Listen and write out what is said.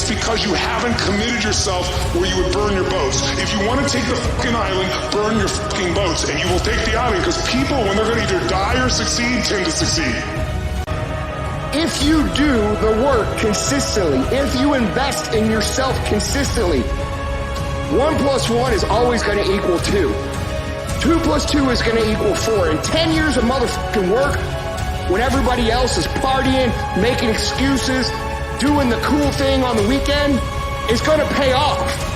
it's because you haven't committed yourself where you would burn your boats. If you want to take the fucking island, burn your fucking boats, and you will take the island, because people, when they're going to either die or succeed, tend to succeed. If you do the work consistently, if you invest in yourself consistently, 1 + 1 is always going to equal 2. 2 + 2 is going to equal 4. In 10 years of motherfucking work, when everybody else is partying, making excuses, doing the cool thing on the weekend, it's going to pay off.